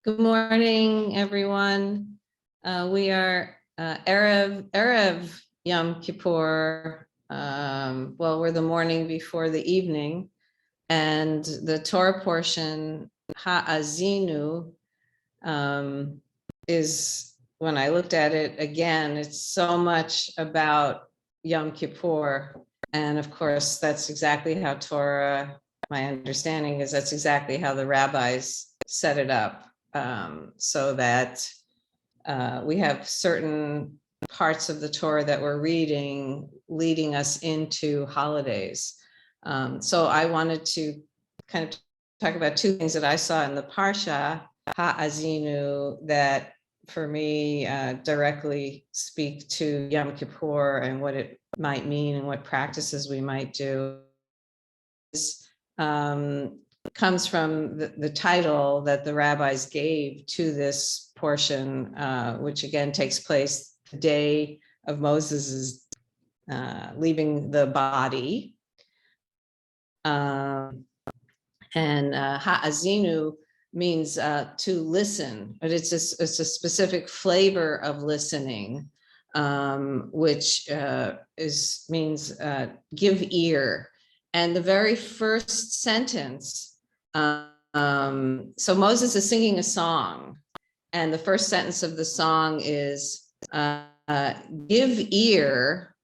Good morning, everyone. We are Erev Yom Kippur. Well, we're the morning before the evening, and the Torah portion, azinu, is, when I looked at it again, it's so much about Yom Kippur. And of course, that's exactly how Torah, my understanding is that's exactly how the rabbis set it up. So that we have certain parts of the Torah that we're reading leading us into holidays. So I wanted to kind of talk about two things that I saw in the Parsha, azinu, that for me directly speak to Yom Kippur and what it might mean and what practices we might do. Comes from the title that the rabbis gave to this portion, which again takes place the day of Moses's leaving the body. And ha'azinu means to listen, but it's a specific flavor of listening, which means give ear. And the very first sentence, so Moses is singing a song, and the first sentence of the song is, give ear,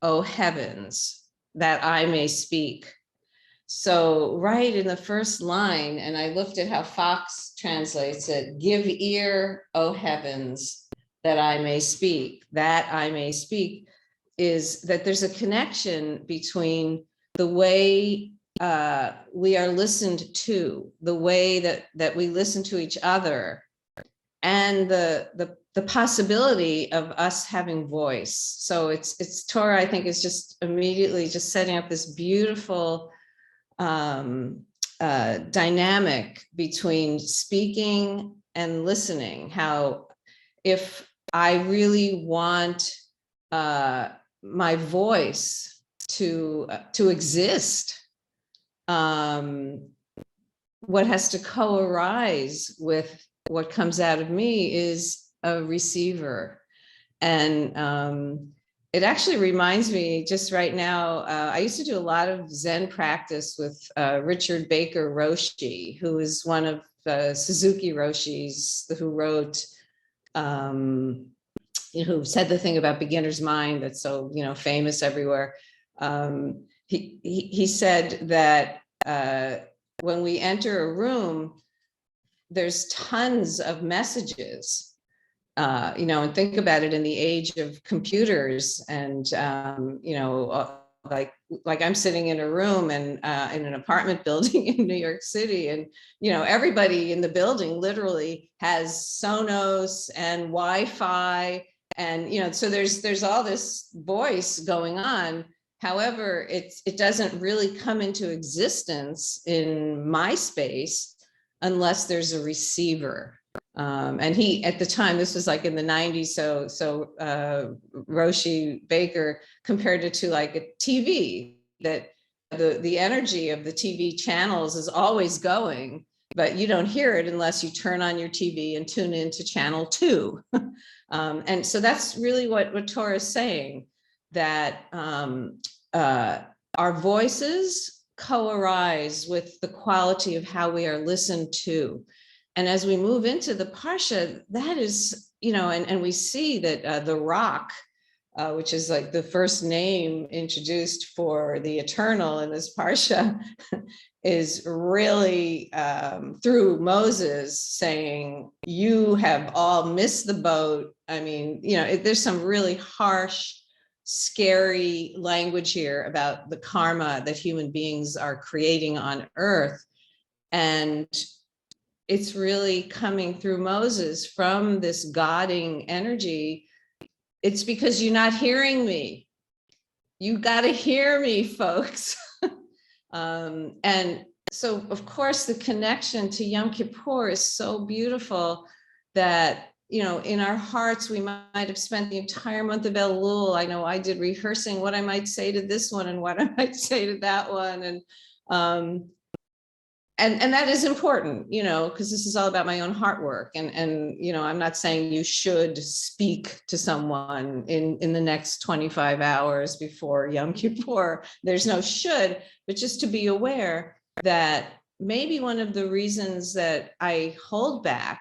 O heavens, that I may speak. So right in the first line, and I looked at how Fox translates it, give ear, O heavens, that I may speak. That I may speak is that there's a connection between the way we are listened to, the way that we listen to each other, and the possibility of us having voice. So it's Torah, I think, is just immediately just setting up this beautiful dynamic between speaking and listening. How if I really want my voice to exist, what has to co-arise with what comes out of me is a receiver. And it actually reminds me just right now, I used to do a lot of Zen practice with Richard Baker Roshi, who is one of Suzuki Roshis, who wrote, who said the thing about beginner's mind that's so famous everywhere. He said that when we enter a room, there's tons of messages, and think about it in the age of computers and, like I'm sitting in a room and in an apartment building in New York City, and, everybody in the building literally has Sonos and Wi-Fi, and, so there's all this voice going on. However, it doesn't really come into existence in my space unless there's a receiver. And he, at the time, this was like in the 90s, so Roshi Baker compared it to like a TV, that the energy of the TV channels is always going, but you don't hear it unless you turn on your TV and tune into channel 2. And so that's really what Torah is saying, that our voices co-arise with the quality of how we are listened to. And as we move into the Parsha, that is, and we see that the rock, which is like the first name introduced for the eternal in this Parsha, is really through Moses saying, you have all missed the boat. I mean, there's some really harsh, scary language here about the karma that human beings are creating on earth. And it's really coming through Moses from this godding energy. It's because you're not hearing me. You got to hear me, folks. And so, of course, the connection to Yom Kippur is so beautiful that, in our hearts, we might have spent the entire month of Elul. I know I did, rehearsing what I might say to this one and what I might say to that one. and that is important, because this is all about my own heart work. And I'm not saying you should speak to someone in the next 25 hours before Yom Kippur. There's no should, but just to be aware that maybe one of the reasons that I hold back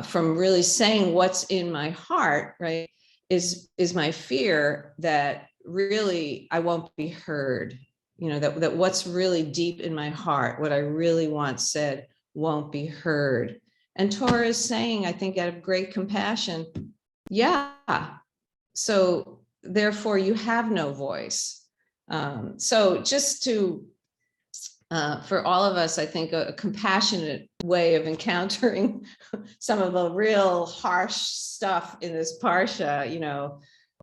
from really saying what's in my heart, right, is my fear that really I won't be heard. That what's really deep in my heart, what I really want said, won't be heard. And Toyrah is saying, I think out of great compassion, yeah, so therefore you have no voice. So just to, for all of us, I think a compassionate way of encountering some of the real harsh stuff in this parsha,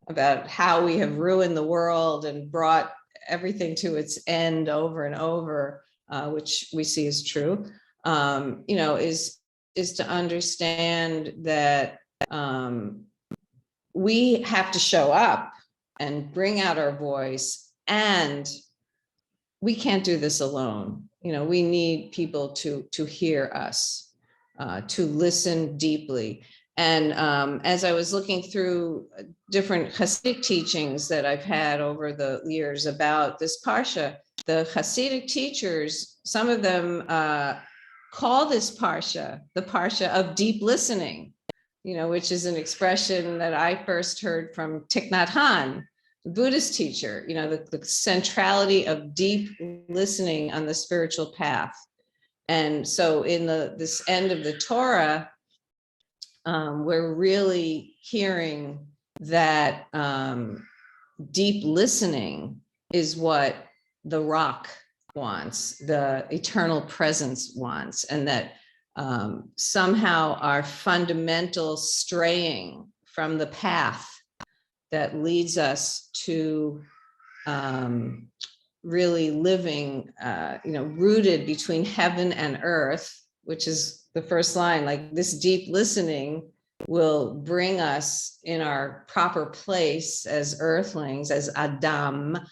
about how we have ruined the world and brought everything to its end over and over, which we see is true, is to understand that we have to show up and bring out our voice, and we can't do this alone. We need people to hear us, to listen deeply. And as I was looking through different Hasidic teachings that I've had over the years about this parsha, the Hasidic teachers, some of them call this parsha the parsha of deep listening, which is an expression that I first heard from Thich Nhat Hanh, the Buddhist teacher, the centrality of deep listening on the spiritual path. And so in this end of the Torah, we're really hearing that deep listening is what the rock wants, the eternal presence wants, and that somehow our fundamental straying from the path that leads us to really living, rooted between heaven and earth, which is the first line, like this deep listening will bring us in our proper place as earthlings, as Adama,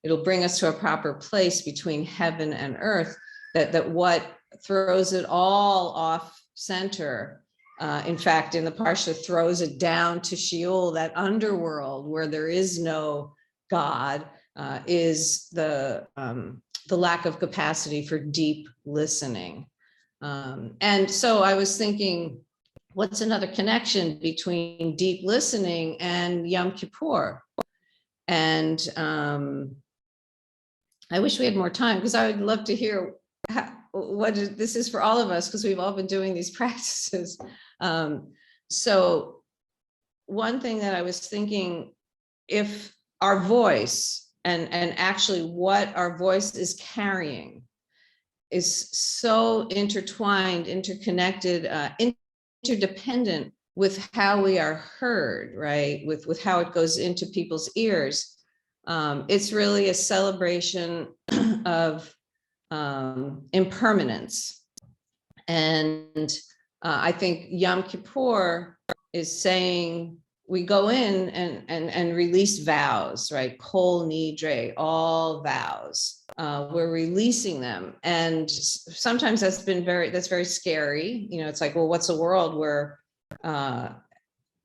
it'll bring us to a proper place between heaven and earth, that what throws it all off center, in fact, in the Parsha, throws it down to Sheol, that underworld where there is no God, is the lack of capacity for deep listening. And so I was thinking, what's another connection between deep listening and Yom Kippur? And I wish we had more time, because I would love to hear what this is for all of us, because we've all been doing these practices. So one thing that I was thinking, if our voice and actually what our voice is carrying is so intertwined, interconnected, interdependent with how we are heard, right? With how it goes into people's ears. It's really a celebration of impermanence. And I think Yom Kippur is saying we go in and release vows, right? Kol nidre, all vows. We're releasing them. And sometimes that's very scary. It's like, well, what's a world where,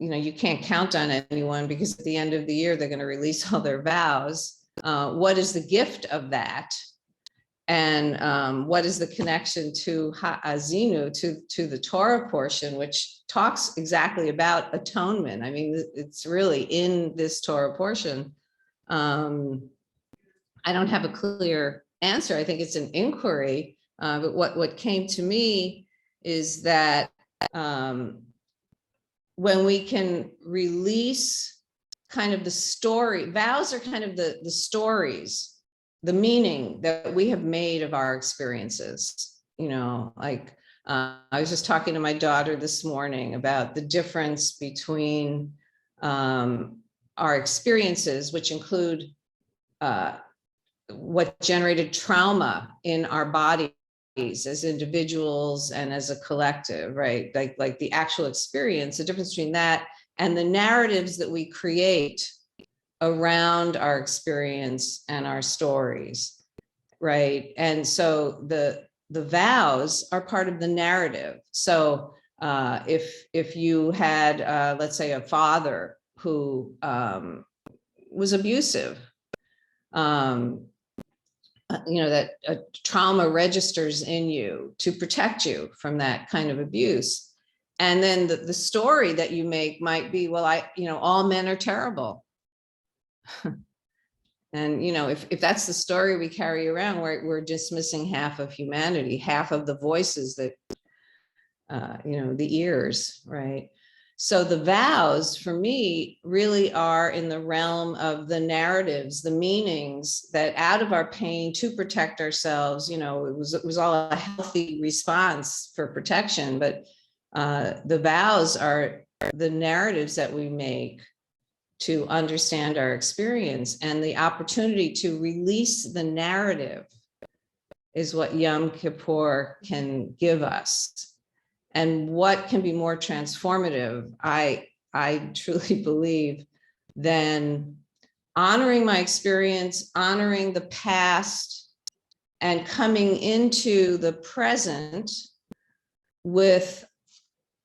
you can't count on anyone, because at the end of the year, they're going to release all their vows. What is the gift of that? And what is the connection to azinu, to the Torah portion, which talks exactly about atonement? I mean, it's really in this Torah portion. I don't have a clear answer. I think it's an inquiry. But what came to me is that when we can release kind of the story, vows are kind of the stories, the meaning that we have made of our experiences. Like I was just talking to my daughter this morning about the difference between our experiences, which include what generated trauma in our bodies as individuals and as a collective, right? Like the actual experience, the difference between that and the narratives that we create around our experience and our stories. right? And so the vows are part of the narrative. So if you had, let's say, a father who was abusive, that trauma registers in you to protect you from that kind of abuse. And then the story that you make might be, well, all men are terrible. And, if that's the story we carry around, we're dismissing half of humanity, half of the voices that, the ears, right? So the vows for me really are in the realm of the narratives, the meanings that out of our pain to protect ourselves, it was all a healthy response for protection. But the vows are the narratives that we make to understand our experience, and the opportunity to release the narrative is what Yom Kippur can give us. And what can be more transformative, I truly believe, than honoring my experience, honoring the past, and coming into the present with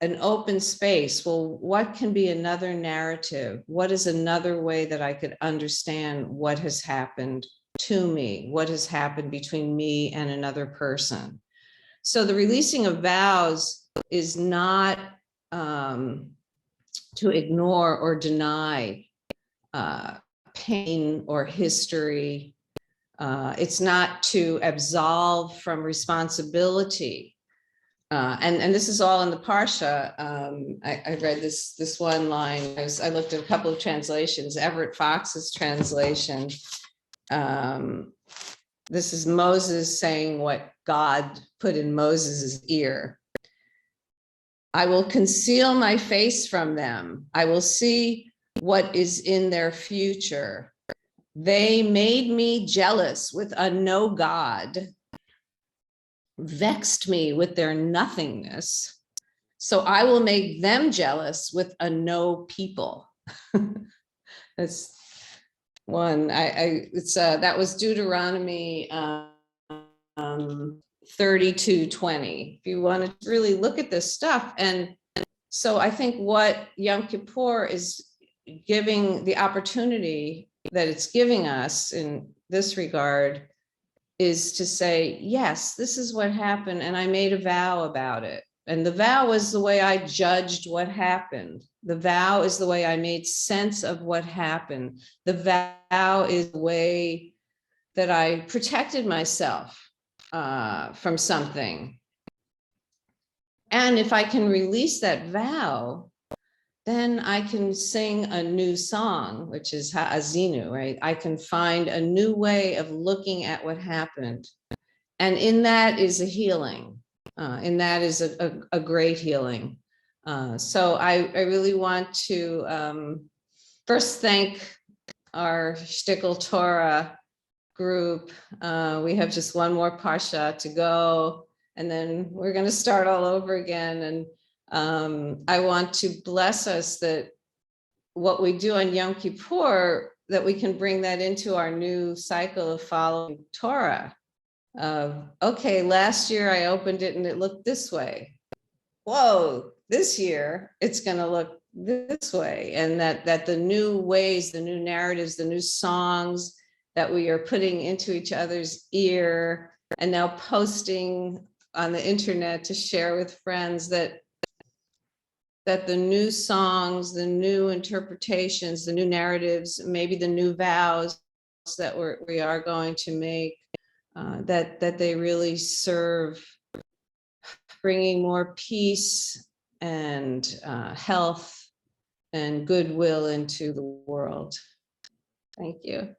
an open space. Well, what can be another narrative? What is another way that I could understand what has happened to me? What has happened between me and another person? So the releasing of vows is not to ignore or deny pain or history. It's not to absolve from responsibility. And this is all in the Parsha. I read this one line. I looked at a couple of translations. Everett Fox's translation. This is Moses saying what God put in Moses's ear. I will conceal my face from them. I will see what is in their future. They made me jealous with a no God, vexed me with their nothingness. So I will make them jealous with a no people. That's one. That was Deuteronomy 32:20. If you want to really look at this stuff. And so I think what Yom Kippur is giving, the opportunity that it's giving us in this regard, is to say, yes, this is what happened, and I made a vow about it. And the vow was the way I judged what happened. The vow is the way I made sense of what happened. The vow is the way that I protected myself from something. And if I can release that vow, then I can sing a new song, which is azinu, right? I can find a new way of looking at what happened. And in that is a healing. In that is a great healing. So I really want to first thank our Shtikele Toyrah group. We have just one more Parsha to go, and then we're going to start all over again. And I want to bless us that what we do on Yom Kippur, that we can bring that into our new cycle of following Torah. Okay, last year I opened it and it looked this way. Whoa, this year it's going to look this way. And that the new ways, the new narratives, the new songs that we are putting into each other's ear and now posting on the internet to share with friends, that the new songs, the new interpretations, the new narratives, maybe the new vows that we are going to make, that they really serve bringing more peace and health and goodwill into the world. Thank you.